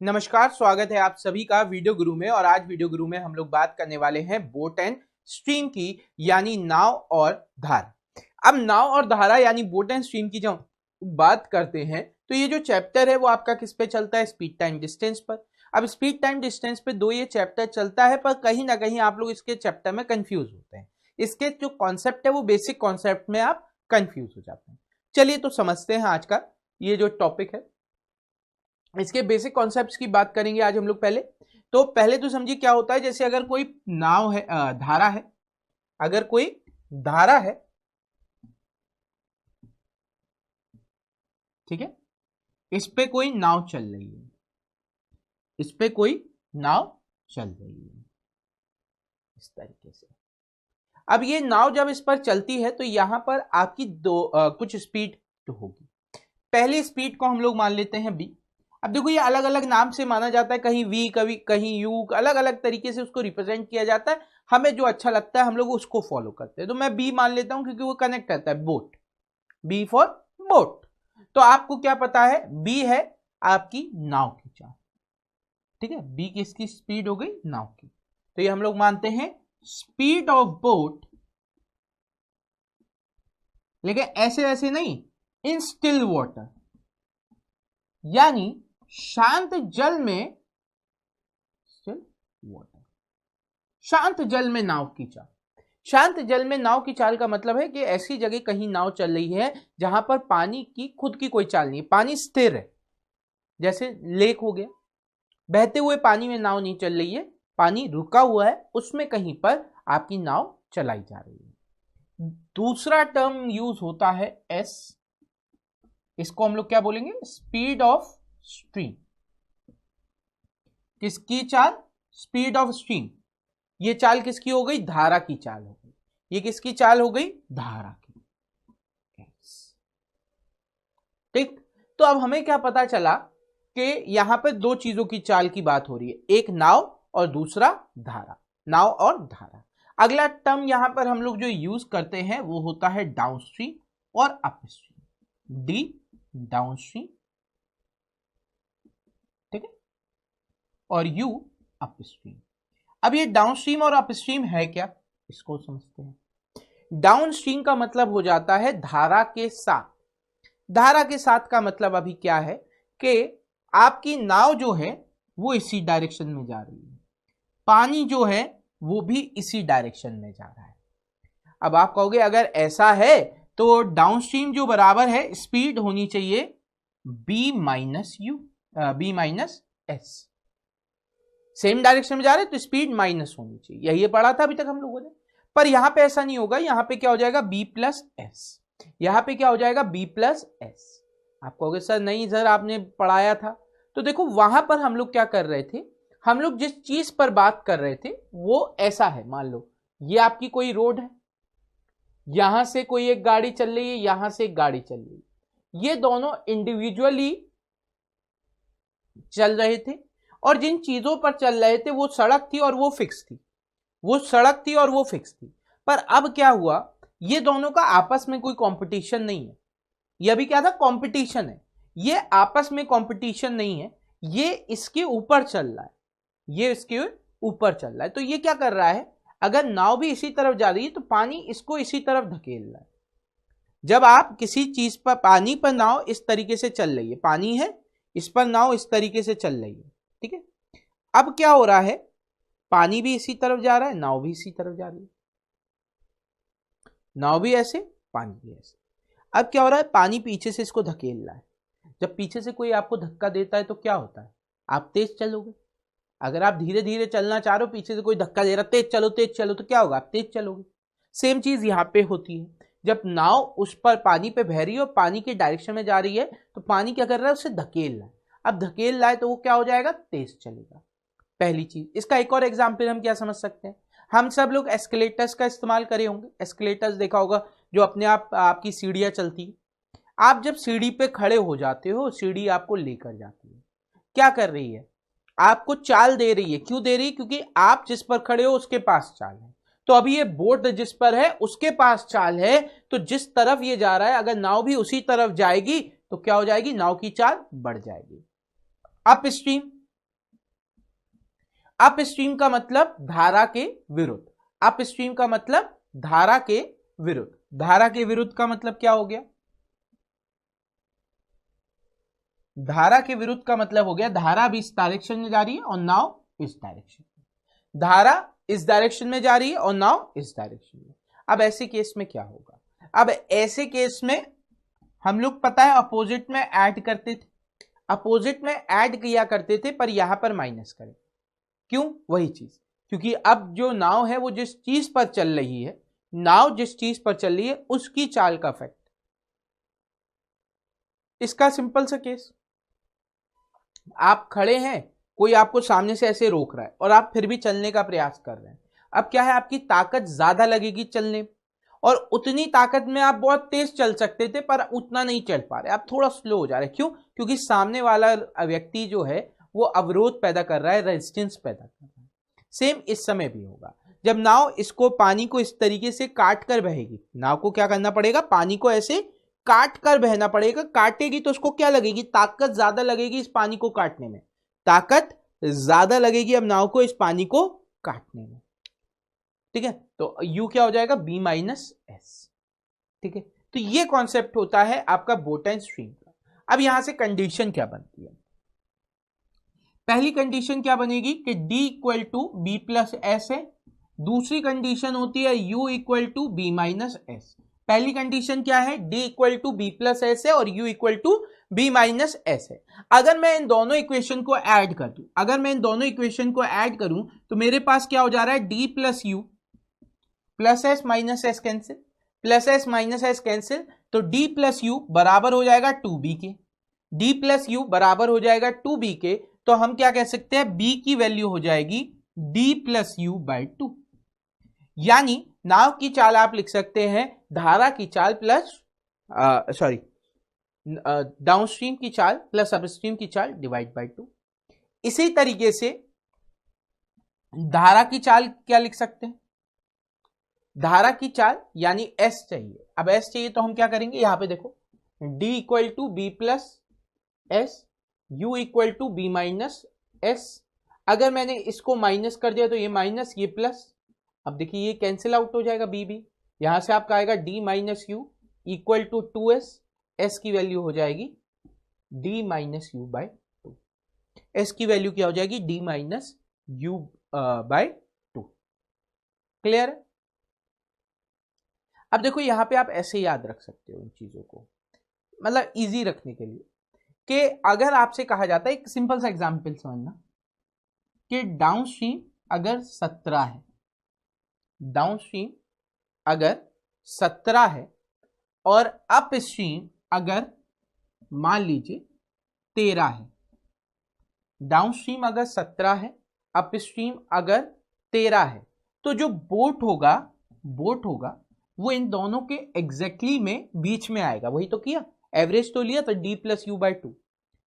नमस्कार, स्वागत है आप सभी का वीडियो गुरु में। और आज वीडियो गुरु में हम लोग बात करने वाले हैं बोट एंड स्ट्रीम की, यानी नाव और धारा। अब नाव और धारा यानी बोट एंड स्ट्रीम की जब बात करते हैं तो ये जो चैप्टर है वो आपका किस पे चलता है? स्पीड टाइम डिस्टेंस पर। अब स्पीड टाइम डिस्टेंस पे दो ये चैप्टर चलता है, पर कहीं ना कहीं आप लोग इसके चैप्टर में कंफ्यूज होते हैं। इसके जो कॉन्सेप्ट है वो बेसिक कॉन्सेप्ट में आप कंफ्यूज हो जाते हैं। चलिए तो समझते हैं आज का ये जो टॉपिक है, इसके बेसिक कॉन्सेप्ट्स की बात करेंगे आज हम लोग। पहले तो समझिए क्या होता है। जैसे अगर कोई नाव है, धारा है, अगर कोई धारा है, ठीक है, इस पे कोई नाव चल रही है, इस पे कोई नाव चल रही है इस तरीके से। अब ये नाव जब इस पर चलती है तो यहां पर आपकी कुछ स्पीड तो होगी। पहली स्पीड को हम लोग मान लेते हैं बी। अब देखो ये अलग अलग नाम से माना जाता है, कहीं वी, कहीं यू, अलग अलग तरीके से उसको रिप्रेजेंट किया जाता है। हमें जो अच्छा लगता है हम लोग उसको फॉलो करते हैं। तो मैं बी मान लेता हूं क्योंकि वो कनेक्ट करता है, बोट, बी फॉर बोट। तो आपको क्या पता है? बी है आपकी नाव की चाल, ठीक है। बी किसकी स्पीड हो गई? नाव की। तो ये हम लोग मानते हैं स्पीड ऑफ बोट, लेकिन ऐसे ऐसे नहीं, इन स्टिल वाटर, यानी शांत जल में, स्टिल वाटर, शांत जल में नाव की चाल। शांत जल में नाव की चाल का मतलब है कि ऐसी जगह कहीं नाव चल रही है जहां पर पानी की खुद की कोई चाल नहीं है, पानी स्थिर है। जैसे लेक हो गया, बहते हुए पानी में नाव नहीं चल रही है, पानी रुका हुआ है, उसमें कहीं पर आपकी नाव चलाई जा रही है। दूसरा टर्म यूज होता है एस, इसको हम लोग क्या बोलेंगे? Speed of stream. किसकी चाल? Speed of stream. ये चाल किसकी हो गई? धारा की चाल हो गई। ये किसकी चाल हो गई? धारा की। ठीक। तो अब हमें क्या पता चला कि यहां पर दो चीजों की चाल की बात हो रही है, एक नाव और दूसरा धारा। नाव और धारा। अगला टर्म यहां पर हम लोग जो यूज करते हैं वो होता है डाउनस्ट्रीम और अपस्ट्रीम। डी डाउनस्ट्रीम, ठीक है, और यू अपस्ट्रीम। अब ये डाउनस्ट्रीम और अपस्ट्रीम है क्या, इसको समझते हैं। डाउनस्ट्रीम का मतलब हो जाता है धारा के साथ। धारा के साथ का मतलब अभी क्या है कि आपकी नाव जो है वो इसी डायरेक्शन में जा रही है, पानी जो है वो भी इसी डायरेक्शन में जा रहा है। अब आप कहोगे अगर ऐसा है तो डाउनस्ट्रीम जो बराबर है स्पीड होनी चाहिए B minus U, B minus S. Same direction में जा रहे हैं तो स्पीड माइनस होनी चाहिए, यही पढ़ा था अभी तक हम लोगों ने। पर यहां पे ऐसा नहीं होगा, यहां पे क्या हो जाएगा? B plus S. यहां पे क्या हो जाएगा? B plus S. आप कहोगे सर नहीं सर आपने पढ़ाया था। तो देखो वहां पर हम लोग क्या कर रहे थे, हम लोग जिस चीज पर बात कर रहे थे वो ऐसा है। मान लो ये आपकी कोई रोड है, यहां से कोई एक गाड़ी चल रही है, यहां से एक गाड़ी चल रही है, ये दोनों इंडिविजुअली चल रहे थे। और जिन चीजों पर चल रहे थे वो सड़क थी और वो फिक्स थी, वो सड़क थी और वो फिक्स थी। पर अब क्या हुआ, ये दोनों का आपस में कोई कंपटीशन नहीं है। ये अभी क्या था? कंपटीशन है। ये आपस में कंपटीशन नहीं है, ये इसके ऊपर चल रहा है, ये इसके ऊपर चल रहा है। तो ये क्या कर रहा है, अगर नाव भी इसी तरफ जा रही है तो पानी इसको इसी तरफ धकेल रहा है। जब आप किसी चीज पर, पानी पर नाव इस तरीके से चल रही है, पानी है इस पर नाव इस तरीके से चल रही है, ठीक है। अब क्या हो रहा है, पानी भी इसी तरफ जा रहा है, नाव भी इसी तरफ जा रही है, नाव भी ऐसे, पानी भी ऐसे। अब क्या हो रहा है, पानी पीछे से इसको धकेल रहा है। जब पीछे से कोई आपको धक्का देता है तो क्या होता है? आप तेज चलोगे। अगर आप धीरे धीरे चलना चाह रहे हो, पीछे से कोई धक्का दे रहा, तेज चलो तेज चलो, तो क्या होगा? आप तेज चलोगे। सेम चीज यहां पे होती है। जब नाव उस पर पानी पे बह रही है और पानी के डायरेक्शन में जा रही है तो पानी क्या कर रहा है? उसे धकेल रहा है। अब धकेल रहा है तो वो क्या हो जाएगा? तेज चलेगा। पहली चीज। इसका एक और एग्जाम्पल हम क्या समझ सकते हैं, हम सब लोग एस्केलेटर्स का इस्तेमाल करे होंगे। एस्केलेटर्स देखा होगा, जो अपने आप आपकी सीढ़ियां चलती है। आप जब सीढ़ी पे खड़े हो जाते हो, सीढ़ी आपको लेकर जाती है, क्या कर रही है? आपको चाल दे रही है। क्यों दे रही है? क्योंकि आप जिस पर खड़े हो उसके पास चाल है। तो अभी ये बोट जिस पर है उसके पास चाल है, तो जिस तरफ ये जा रहा है अगर नाव भी उसी तरफ जाएगी तो क्या हो जाएगी? नाव की चाल बढ़ जाएगी। अप स्ट्रीम, अप स्ट्रीम का मतलब धारा के विरुद्ध, अप स्ट्रीम का मतलब धारा के विरुद्ध, धारा के विरुद्ध का मतलब क्या हो गया, धारा के विरुद्ध का मतलब हो गया धारा भी इस डायरेक्शन में जा रही है और नाव इस डायरेक्शन में, धारा इस डायरेक्शन में जा रही है और नाव इस डायरेक्शन में। अब ऐसे केस में क्या होगा, अब ऐसे केस में हम लोग पता है अपोजिट में ऐड करते थे, अपोजिट में ऐड किया करते थे, पर यहां पर माइनस करें, क्यों, वही चीज, क्योंकि अब जो नाव है वो जिस चीज पर चल रही है, नाव जिस चीज पर चल रही है उसकी चाल का इफेक्ट, इसका सिंपल सा केस, आप खड़े हैं, कोई आपको सामने से ऐसे रोक रहा है और आप फिर भी चलने का प्रयास कर रहे हैं, अब क्या है आपकी ताकत ज्यादा लगेगी चलने, और उतनी ताकत में आप बहुत तेज चल सकते थे पर उतना नहीं चल पा रहे, आप थोड़ा स्लो हो जा रहे, क्यों, क्योंकि सामने वाला व्यक्ति जो है वो अवरोध पैदा कर रहा है, रेजिस्टेंस पैदा कर रहा है। सेम इस समय भी होगा, जब नाव इसको पानी को इस तरीके से काट कर बहेगी, नाव को क्या करना पड़ेगा, पानी को ऐसे काट कर बहना पड़ेगा, काटेगी तो उसको क्या लगेगी, ताकत ज्यादा लगेगी इस पानी को काटने में, ताकत ज्यादा लगेगी अब नाव को इस पानी को काटने में, ठीक है, तो U क्या हो जाएगा, B माइनस एस, ठीक है, तो ये कॉन्सेप्ट होता है आपका बोट एंड स्ट्रीम का। अब यहां से कंडीशन क्या बनती है, पहली कंडीशन क्या बनेगी कि D equal to B plus S है, दूसरी कंडीशन होती है U equal to B minus S. पहली कंडीशन क्या है, D equal to B plus S है और U equal to B minus S है। अगर मैं इन दोनों इक्वेशन को ऐड कर दूं, अगर मैं इन दोनों इक्वेशन को ऐड करूं तो मेरे पास क्या हो जा रहा है, D plus you plus S minus S cancel, plus S minus S cancel, तो D प्लस यू बराबर हो जाएगा 2b के, D प्लस यू बराबर हो जाएगा 2b के, तो हम क्या कह सकते हैं, B की वैल्यू हो जाएगी D प्लस यू बाई 2, यानी नाव की चाल आप लिख सकते हैं धारा की चाल प्लस सॉरी डाउनस्ट्रीम की चाल प्लस अपस्ट्रीम की चाल डिवाइड बाय 2। इसी तरीके से धारा की चाल क्या लिख सकते हैं, धारा की चाल यानी S चाहिए, अब S चाहिए तो हम क्या करेंगे, यहां पे देखो D equal to B plus S, U equal to B minus S, अगर मैंने इसको माइनस कर दिया तो ये माइनस ये प्लस, अब देखिए ये कैंसिल आउट हो जाएगा बी बी, यहां से आपका आएगा D minus U equal to 2s, S की वैल्यू हो जाएगी D minus U by 2, S की वैल्यू क्या हो जाएगी, D minus U by 2, clear है। अब देखो यहां पे आप ऐसे याद रख सकते हो इन चीजों को, मतलब इजी रखने के लिए, कि अगर आपसे कहा जाता है, एक सिंपल सा एग्जांपल समझना, कि डाउनस्ट्रीम अगर 17 है, डाउनस्ट्रीम अगर 17 है और अपस्ट्रीम अगर मान लीजिए 13 है, डाउनस्ट्रीम अगर 17 है अपस्ट्रीम अगर 13 है, तो जो बोट होगा वो इन दोनों के एग्जैक्टली में बीच में आएगा, वही तो किया, एवरेज तो लिया तो D प्लस यू बाई 2,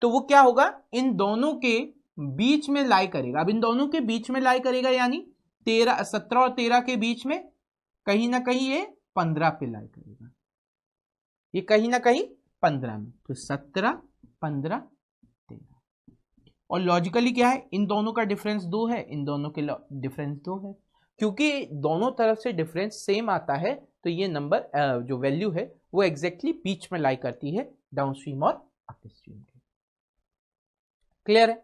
तो वो क्या होगा, इन दोनों के बीच में लाई करेगा, अब इन दोनों के बीच में लाई करेगा यानी 17 और 13 के बीच में कहीं ना कहीं ये 15 पे लाई करेगा, ये कहीं ना कहीं 15 में, तो 17 15 13, और लॉजिकली क्या है, इन दोनों का डिफरेंस 2 है, इन दोनों के डिफरेंस 2 है, क्योंकि दोनों तरफ से डिफरेंस सेम आता है, तो ये नंबर जो वैल्यू है वो एग्जैक्टली बीच में लाई करती है डाउनस्ट्रीम और अपस्ट्रीम के, क्लियर है।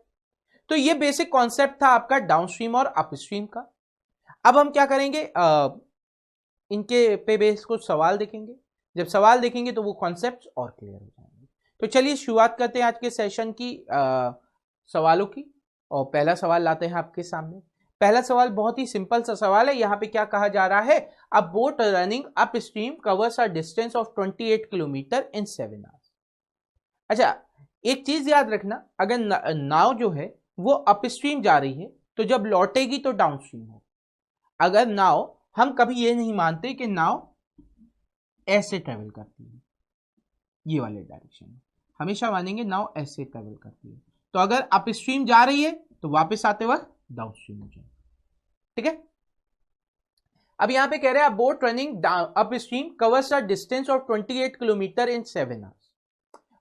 तो ये बेसिक कॉन्सेप्ट था आपका डाउनस्ट्रीम और अपस्ट्रीम का। अब हम क्या करेंगे, इनके पे बेस कुछ सवाल देखेंगे, जब सवाल देखेंगे तो वो कॉन्सेप्ट और क्लियर हो जाएंगे। तो चलिए शुरुआत करते हैं आज के सेशन की सवालों की, और पहला सवाल लाते हैं आपके सामने। पहला सवाल बहुत ही सिंपल सा सवाल है, यहाँ पे क्या कहा जा रहा है, अ boat running up stream covers a distance of 28 kilometre in 7 hours. अच्छा, एक चीज याद रखना, अगर नाव जो है वो अपस्ट्रीम जा रही है तो जब लौटेगी तो डाउनस्ट्रीम हो, अगर नाव, हम कभी ये नहीं मानते कि नाव ऐसे ट्रेवल करती है, ये वाले डायरेक्शन में, हमेशा मानेंगे नाव ऐसे ट्रेवल करती है, तो अगर अपस्ट्रीम जा रही है तो वापस आते वक्त डाउनस्ट्रीम हो जाए, ठीक है। अब यहां पे कह रहे हैं boat running upstream covers a distance of 28 kilometre in 7 hours,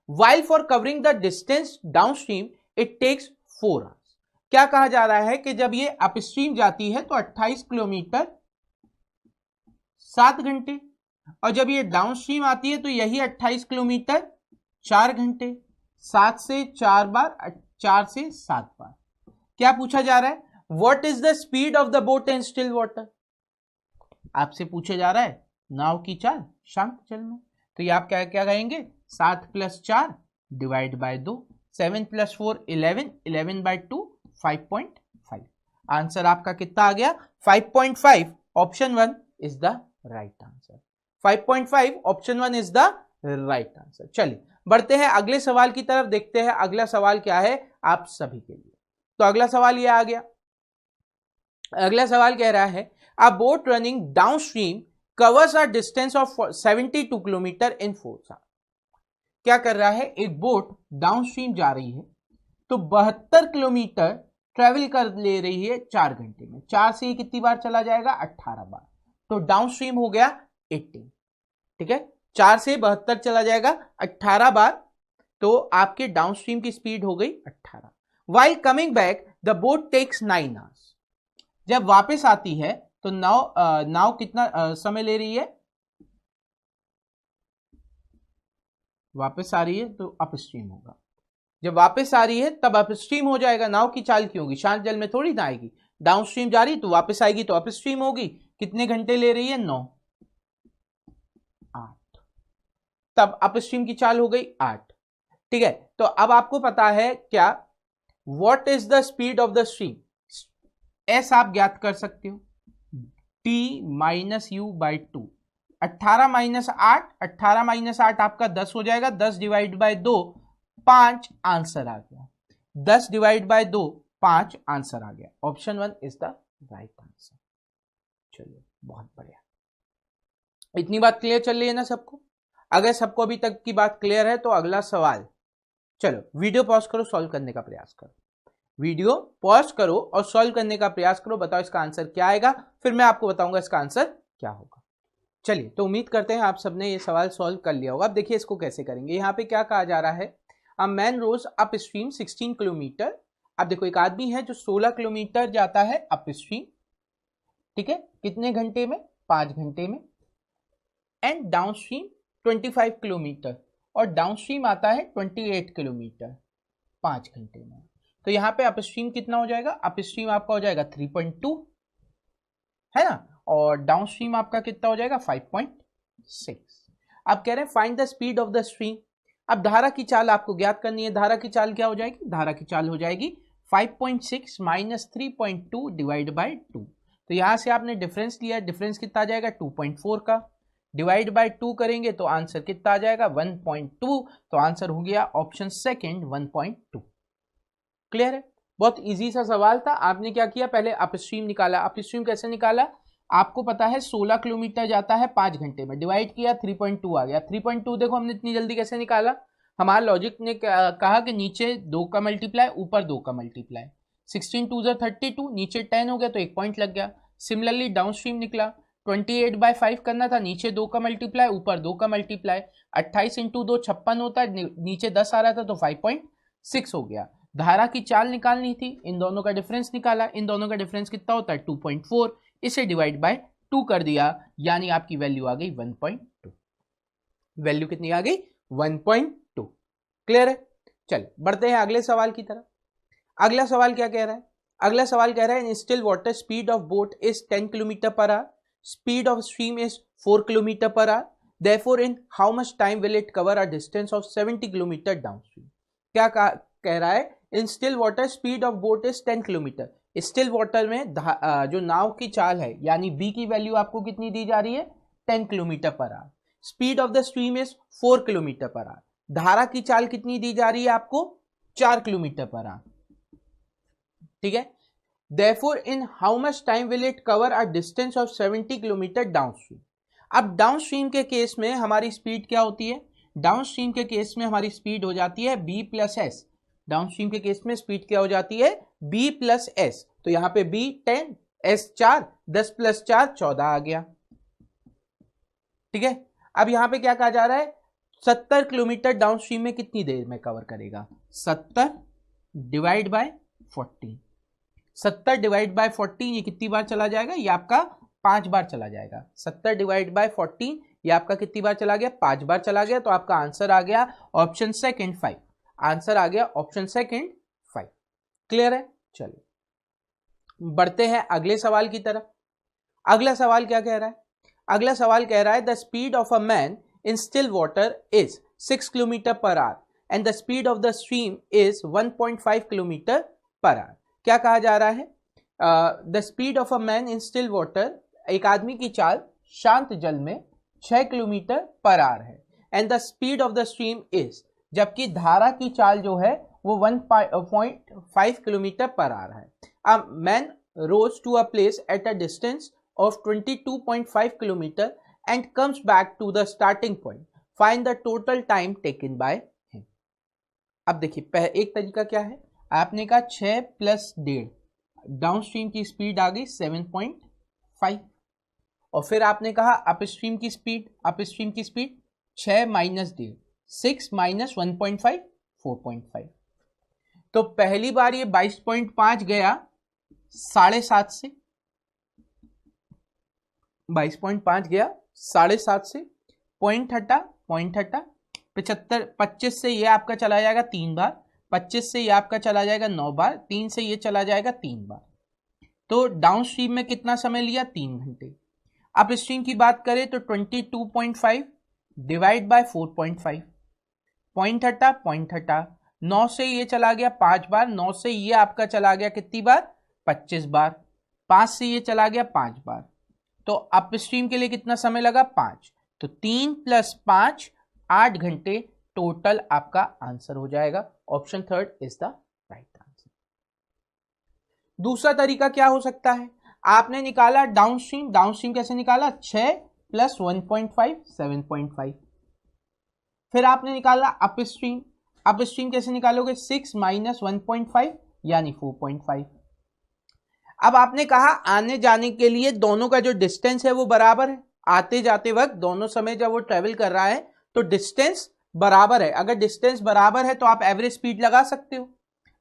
while for covering the distance downstream it takes 4 hours, क्या कहा जा रहा है कि जब ये अपस्ट्रीम जाती है तो 28 किलोमीटर 7 घंटे, और जब ये डाउनस्ट्रीम आती है तो यही 28 किलोमीटर 4 घंटे। 7 से 4 बार, 4 से 7 बार। क्या पूछा जा रहा है? What is the speed of the boat in still water. आपसे पूछा जा रहा है नाव की चाल शांत जल में, तो ये आप क्या क्या कहेंगे? 7 + 4 डिवाइड बाय 2, 7 + 4 11, 11 बाय 2 5.5। आंसर आपका कितना आ गया? 5.5। Option 1 is the right answer. 5.5 option 1 is the right answer. चलिए बढ़ते हैं अगले सवाल की तरफ, देखते हैं अगला सवाल क्या है आप सभी के लिए। तो अगला सवाल ये आ गया। अगला सवाल कह रहा है अ boat running downstream covers a distance of 72 kilometre in 4 hours. क्या कर रहा है? एक बोट डाउनस्ट्रीम जा रही है तो 72 किलोमीटर ट्रेवल कर ले रही है 4 घंटे में। 4 से कितनी बार चला जाएगा? 18 बार। तो डाउनस्ट्रीम हो गया 18। ठीक है, 4 से 72 चला जाएगा 18 बार, तो आपके डाउनस्ट्रीम की स्पीड हो गई 18। While coming back the boat takes 9 hours. जब वापस आती है तो नाव कितना समय ले रही है? वापस आ रही है तो अपस्ट्रीम होगा। जब वापस आ रही है तब अपस्ट्रीम हो जाएगा। नाव की चाल क्यों होगी? शांत जल में थोड़ी ना आएगी। डाउनस्ट्रीम जा रही तो वापस आएगी तो अपस्ट्रीम होगी। कितने घंटे ले रही है? 9, 8। तब अपस्ट्रीम की चाल हो गई 8। ठीक है, तो अब आपको पता है क्या? What is the speed of the stream? S आप ज्ञात कर सकते हो, टी माइनस यू बाई 2। 18 - 8, 18 - 8 आपका 10 हो जाएगा। 10 डिवाइड बाय 2 5 आंसर आ गया। 10 डिवाइड बाय 2 5 आंसर आ गया। Option 1 is the right answer. चलिए बहुत बढ़िया। इतनी बात क्लियर चल रही है ना सबको? अगर सबको अभी तक की बात क्लियर है तो अगला सवाल, चलो वीडियो पॉज करो, सॉल्व करने का प्रयास करो। वीडियो पॉज करो और सॉल्व करने का प्रयास करो। बताओ इसका आंसर क्या आएगा, फिर मैं आपको बताऊंगा इसका आंसर क्या होगा। चलिए, तो उम्मीद करते हैं आप सबने ये सवाल सॉल्व कर लिया होगा। अब देखिए इसको कैसे करेंगे। यहाँ पे क्या कहा जा रहा है? A man rows upstream 16 kilometre. अब देखो एक आदमी है जो 16 किलोमीटर जाता है अप स्ट्रीम। ठीक है, कितने घंटे में? 5 घंटे में। एंड डाउन स्ट्रीम 25 किलोमीटर, और डाउन स्ट्रीम आता है 28 किलोमीटर 5 घंटे में। तो यहाँ पे अपस्ट्रीम कितना हो जाएगा? अपस्ट्रीम आपका हो जाएगा 3.2, है ना, और डाउनस्ट्रीम आपका कितना हो जाएगा? 5.6। अब कह रहे हैं find the speed of the stream. अब धारा की चाल आपको ज्ञात करनी है। धारा की चाल क्या हो जाएगी? धारा की चाल हो जाएगी 5.6 - 3.2 डिवाइड बाय 2। तो यहां से आपने डिफरेंस लिया, डिफरेंस कितना आ जाएगा? 2.4 का। डिवाइड बाय 2 करेंगे तो आंसर कितना आ जाएगा? 1.2। तो आंसर हो गया ऑप्शन सेकंड 1.2। क्लियर है? बहुत इजी सा सवाल था। आपने क्या किया? पहले अपस्ट्रीम निकाला। अपस्ट्रीम कैसे निकाला? आपको पता है 16 किलोमीटर जाता है 5 घंटे में, डिवाइड किया 3.2 आ गया। 3.2 देखो हमने इतनी जल्दी कैसे निकाला? हमारा लॉजिक ने कहा कि नीचे 2 का मल्टीप्लाई, ऊपर 2 का मल्टीप्लाई। 16 2 32, नीचे 10 हो गया तो 1 पॉइंट लग गया। सिमिलरली डाउन स्ट्रीम निकला, 28/5 करना था, नीचे 2 का मल्टीप्लाई, ऊपर 2 का मल्टीप्लाई। 28 × 2 56 होता है, नीचे 10 आ रहा था तो 5.6 हो गया। धारा की चाल निकालनी थी, इन दोनों का डिफरेंस निकाला। इन दोनों का डिफरेंस कितना होता है? 2.4। इसे डिवाइड बाय 2 कर दिया, यानी आपकी वैल्यू आ गई 1.2। वैल्यू कितनी आ गई? 1.2। क्लियर है? चल बढ़ते हैं अगले सवाल की तरफ। अगला सवाल क्या कह रहा है? अगला सवाल कह रहा है in still water speed of boat is 10 kilometre पर our, speed of stream is 4 kilometre पर our, therefore in how much time will it cover a distance of 70 kilometre downstream. क्या कह रहा है? In still water speed of boat is 10 kilometre. Still water में जो नाव की चाल है, यानी बी की वैल्यू आपको कितनी दी जा रही है? 10 किलोमीटर पर our. Speed of the stream is 4 kilometre पर आवर। धारा की चाल कितनी दी जा रही है आपको? 4 किलोमीटर पर आवर। ठीक है, therefore in how much time will it cover a distance of 70 kilometre downstream. अब डाउनस्ट्रीम के केस में हमारी स्पीड क्या होती है? डाउनस्ट्रीम के केस में हमारी स्पीड हो जाती है b + s। डाउनस्ट्रीम के केस में स्पीड क्या हो जाती है? b + s। तो यहां पे b 10, s 4, 10 + 4 14 आ गया। ठीक है, अब यहां पे क्या कहा जा रहा है? 70 किलोमीटर डाउनस्ट्रीम में कितनी देर में कवर करेगा? 70 डिवाइड बाय 40। 70 डिवाइड बाय 14 ये कितनी बार चला जाएगा, ये आपका 5 बार चला जाएगा। 70 डिवाइड बाय 14 ये आपका कितनी बार चला गया, 5 बार चला गया। तो आपका आंसर आ गया ऑप्शन सेकंड 5। आंसर आ गया ऑप्शन सेकंड 5। क्लियर है। चलिए बढ़ते हैं अगले सवाल की तरफ। अगला सवाल क्या कह रहा है, अगला सवाल कह रहा है the speed of a man in still water is 6 kilometre पर our and the speed of the stream is 1.5 kilometre पर आवर। क्या कहा जा रहा है, the speed of a man in still water, एक आदमी की चाल शांत जल में 6 किलोमीटर पर आवर है, and the speed of the stream is, जबकि धारा की चाल जो है वो 1.5 किलोमीटर पर आवर है। A man rows to a place at a distance of 22.5 kilometer and comes back to the starting point. Find the total time taken by him. अब देखिए एक तरीका क्या है, आपने कहा 6 प्लस 1.5, डाउन स्ट्रीम की स्पीड आ गई 7.5, और फिर आपने कहा अप स्ट्रीम की स्पीड, 6 माइनस 1.5, 6 माइनस 1.5, 4.5। तो पहली बार ये 22.5 गया 7.5 से, 22.5 गया 7.5 से, पॉइंट हटा 75, 25 से ये आपका चला जाएगा 3 बार, 25 से ये आपका चला जाएगा 9 बार, 3 से ये चला जाएगा 3 बार। तो डाउन स्ट्रीम में कितना समय लिया, 3 घंटे। अप स्ट्रीम की बात करें तो 22.5 डिवाइड बाय 4.5, पॉइंट हटा 9 से ये चला गया 5 बार, 9 से ये आपका चला गया कितनी बार, 25 बार, 5 से ये चला गया 5 बार। तो अप स्ट्रीम के लिए कितना समय लगा, 5। तो 3 प्लस 5 8 घंटे टोटल आपका आंसर हो जाएगा। Option third is the right answer. दूसरा तरीका क्या हो सकता है, आपने निकाला डाउन स्ट्रीम, डाउन स्ट्रीम कैसे निकाला, 6 प्लस 1.5 7.5। फिर आपने निकाला अप स्ट्रीम, अप स्ट्रीम कैसे निकालोगे, 6 माइनस 1.5 यानी 4.5। अब आपने कहा आने जाने के लिए दोनों का जो डिस्टेंस है वो बराबर है, आते जाते वक्त दोनों समय जब वो ट्रेवल कर रहा है तो डिस्टेंस बराबर है। अगर डिस्टेंस बराबर है तो आप एवरेज स्पीड लगा सकते हो,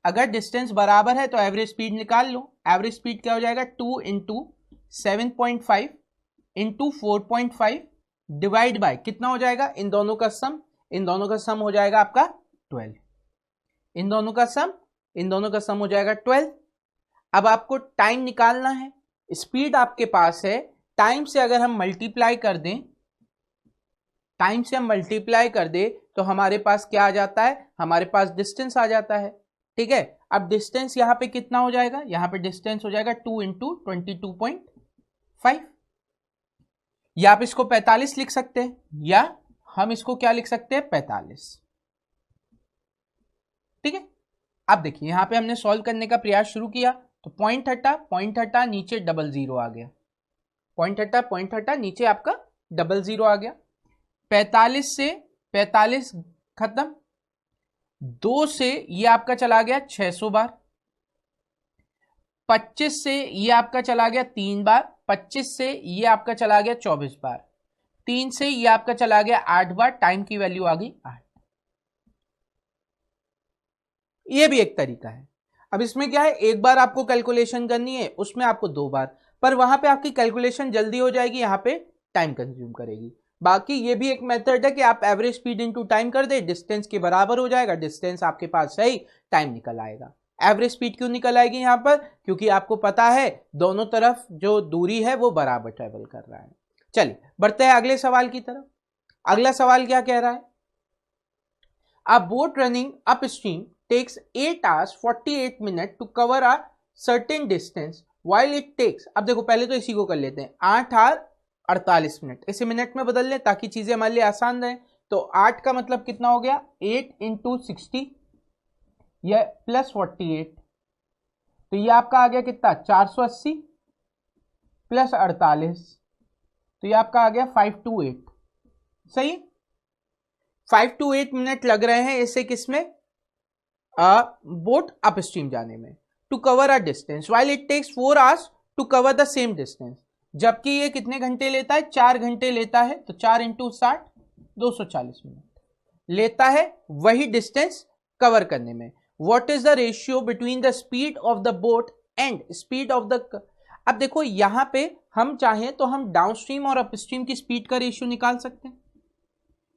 अगर डिस्टेंस बराबर है तो एवरेज स्पीड निकाल लो। एवरेज स्पीड क्या हो जाएगा, 2 इंटू 7.5 इंटू 4.5 डिवाइड बाय कितना हो जाएगा, इन दोनों का सम, इन दोनों का सम हो जाएगा आपका 12, इन दोनों का सम हो जाएगा 12। अब आपको टाइम निकालना है, स्पीड आपके पास है, टाइम से अगर हम मल्टीप्लाई कर दें, तो हमारे पास क्या आ जाता है, हमारे पास डिस्टेंस आ जाता है। ठीक है, अब डिस्टेंस यहां पे कितना हो जाएगा, यहां पे डिस्टेंस हो जाएगा 2 इंटू 22.5, या आप इसको 45 लिख सकते हैं, या हम इसको क्या लिख सकते हैं, 45। ठीक है, अब देखिए यहां पे हमने सॉल्व करने का प्रयास शुरू किया तो पॉइंट हटा नीचे 00 आ गया, पॉइंट हटा नीचे आपका 00 आ गया। 45 से 45 खत्म, 2 से ये आपका चला गया 600 बार, 25 से ये आपका चला गया 3 बार, 25 से ये आपका चला गया 24 बार, 3 से ये आपका चला गया 8 बार, टाइम की वैल्यू आ गई 8। ये भी एक तरीका है। अब इसमें क्या है, एक बार आपको कैलकुलेशन करनी है, उसमें आपको 2 बार, पर वहां पे आपकी कैलकुलेशन जल्दी हो जाएगी, यहां पे टाइम कंज्यूम करेगी। बाकी ये भी एक मेथड है कि आप एवरेज स्पीड इनटू टाइम कर दे, डिस्टेंस के बराबर हो जाएगा, डिस्टेंस आपके पास सही, टाइम निकल आएगा। एवरेज स्पीड क्यों निकल आएगी यहां पर, क्योंकि आपको पता है दोनों तरफ जो दूरी है वो बराबर ट्रेवल कर रहा है। चलिए बढ़ते हैं अगले सवाल की तरफ। अगला सवाल क्या कह रहा है, अ boat running up stream takes 8 hours 48 minutes to cover a certain distance while it takes, अब देखो पहले तो इसी को कर लेते हैं, 8 आवर 48 मिनट, इसे मिनट में बदल लें ताकि चीजें हमारे लिए आसान रहे। तो 8 का मतलब कितना हो गया, 8 इंटू 60 या प्लस 48, तो ये आपका आ गया कितना, 480 प्लस 48, तो ये आपका आ गया 528। सही, 5 to 8 मिनट लग रहे हैं इसे किसमें, बोट अप स्ट्रीम जाने में, to cover a distance while it takes 4 hours to cover the same distance, जबकि ये कितने घंटे लेता है, 4 घंटे लेता है। तो 4 इंटू 60 240 मिनट लेता है वही डिस्टेंस कवर करने में। What is the ratio between the speed of the boat and speed of the. अब देखो यहां पे हम चाहें तो हम डाउनस्ट्रीम और अपस्ट्रीम की स्पीड का रेशियो निकाल सकते हैं।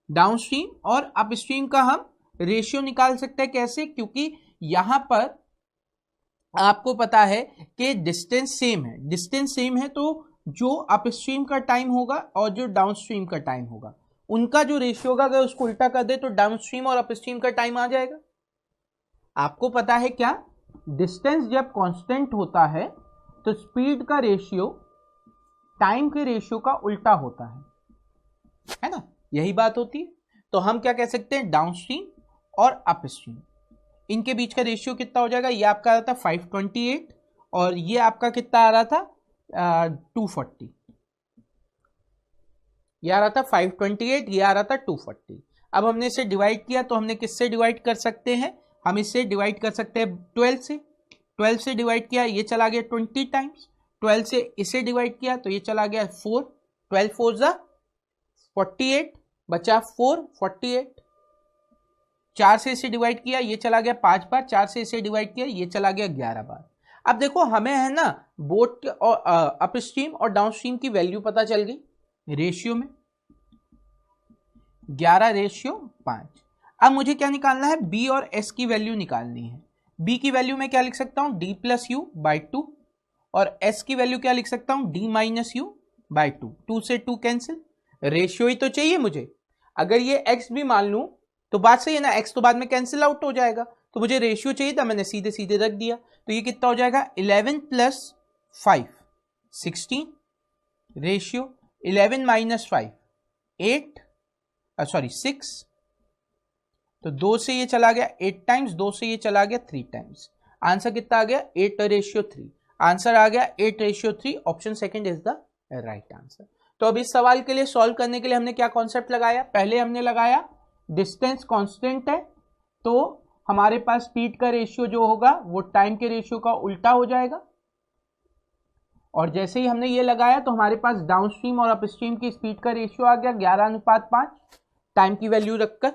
डाउनस्ट्रीम और अपस्ट्रीम का हम रेशियो निकाल सकते हैं। कैसे? क्योंकि यहां पर आपको पता है कि डिस्टेंस सेम है, डिस्टेंस सेम है, तो जो अपस्ट्रीम का टाइम होगा और जो डाउनस्ट्रीम का टाइम होगा उनका जो रेशियो होगा, अगर उसको उल्टा कर दे तो डाउनस्ट्रीम और अपस्ट्रीम का टाइम आ जाएगा। आपको पता है क्या, डिस्टेंस जब कांस्टेंट होता है तो स्पीड का रेशियो टाइम के रेशियो का उल्टा होता है ना, यही बात होती है। तो हम क्या कह सकते हैं, डाउनस्ट्रीम और अपस्ट्रीम इनके बीच का रेशियो कितना हो जाएगा, ये आपका आ रहा था 528 और ये आपका कितना आ रहा था 240। ये आ रहा था 528, ये आ रहा था 240। अब हमने इसे डिवाइड किया तो हमने किससे डिवाइड कर सकते हैं, हम इससे डिवाइड कर सकते हैं 12 से। 12 से डिवाइड किया, ये चला गया 20 टाइम्स। 12 से इसे डिवाइड किया तो ये चला गया 4। 12 4 जा 48, बचा 4 48। 4 से इसे डिवाइड किया, ये चला गया 5 बार। 4 से इसे डिवाइड किया, ये चला गया 11 बार। अब देखो हमें है ना बोथ और अपस्ट्रीम और डाउनस्ट्रीम की वैल्यू पता चल गई रेशियो में, 11:5। अब मुझे क्या निकालना है, बी और एस की वैल्यू निकालनी है। बी की वैल्यू मैं क्या लिख सकता हूं, डी प्लस यू बाई 2, और एस की वैल्यू क्या लिख सकता हूं, डी माइनस यू बाई 2। 2 से 2 कैंसिल, रेशियो ही तो चाहिए मुझे। अगर ये एक्स भी मान लूं तो बात सही है ना, एक्स तो बाद में कैंसिल आउट हो जाएगा, तो मुझे रेशियो चाहिए था, मैंने सीधे सीधे रख दिया। तो ये कितना हो जाएगा, 11 + 5 16, रेशियो 11 - 5 8, सॉरी 6, तो 2 से ये चला गया 8 टाइम्स, 2 से ये चला गया 3 टाइम्स। आंसर कितना आ गया, 8:3। आंसर आ गया 8:3। Option second is the right answer. तो अब इस सवाल के लिए सॉल्व करने के लिए हमने क्या कॉन्सेप्ट लगाया, पहले हमने लगाया डिस्टेंस कांस्टेंट है तो हमारे पास स्पीड का रेशियो जो होगा वो टाइम के रेशियो का उल्टा हो जाएगा। और जैसे ही हमने ये लगाया तो हमारे पास डाउनस्ट्रीम और अपस्ट्रीम की स्पीड का रेशियो आ गया 11:5 टाइम की वैल्यू रखकर।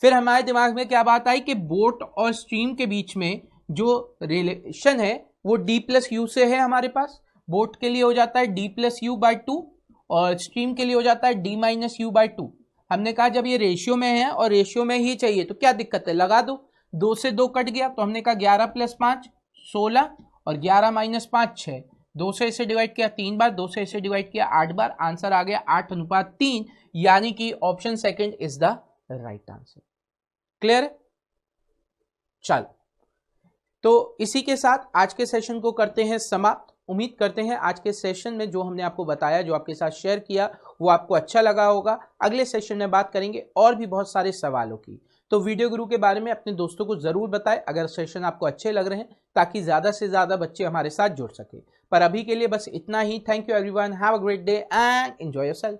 फिर हमारे दिमाग में क्या बात आई कि बोट और स्ट्रीम के बीच में जो रिलेशन है वो डी प्लस यू से है हमारे पास। बोट के लिए हो जाता है डी प्लस यू बाई 2 और स्ट्रीम के लिए हो जाता है डी माइनस यू बाई 2। हमने कहा जब ये रेशियो में है और रेशियो में ही चाहिए तो क्या दिक्कत है, लगा दो। 2 से 2 कट गया तो हमने कहा 11 + 5 16 और 11 - 5 6। 2 से इसे डिवाइड किया 3 बार, 2 से इसे डिवाइड किया 8 बार। आंसर आ गया 8:3, यानी कि option second is the right answer. Clear है? चलो, तो इसी के साथ आज के सेशन को करते हैं समाप्त। उम्मीद करते हैं आज के सेशन में जो हमने आपको बताया, जो आपके साथ शेयर किया, वो आपको अच्छा लगा होगा। अगले सेशन में बात करेंगे और भी बहुत सारे सवालों की। तो वीडियो गुरु के बारे में अपने दोस्तों को जरूर बताएं अगर सेशन आपको अच्छे लग रहे हैं, ताकि ज्यादा से ज्यादा बच्चे हमारे साथ जुड़ सके। पर अभी के लिए बस इतना ही। Thank you everyone, have a great day and enjoy yourself.